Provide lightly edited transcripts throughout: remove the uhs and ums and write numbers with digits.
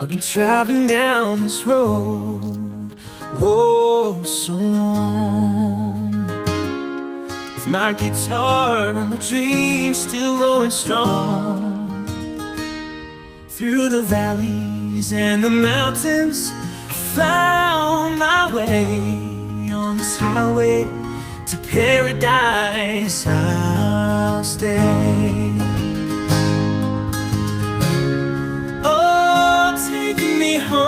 I've been traveling down this road, oh, so long, with my guitar and my dreams still going strong. Through the valleys and the mountains, I found my way on this highway to paradise. I'll stay. Taking me home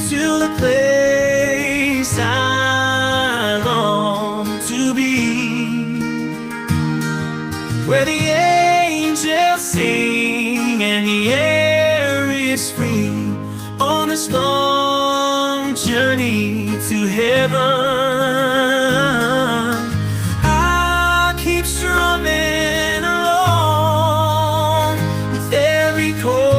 to the place I long to be, where the angels sing and the air is free, on this long journey to heaven. I keep strumming along with every chord.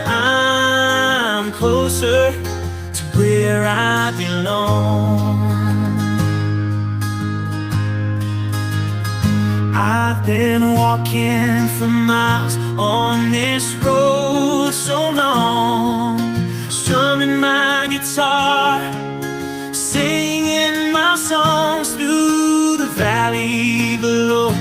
I'm closer to where I belong. I've been walking for miles on this road so long, strumming my guitar, singing my songs through the valley below.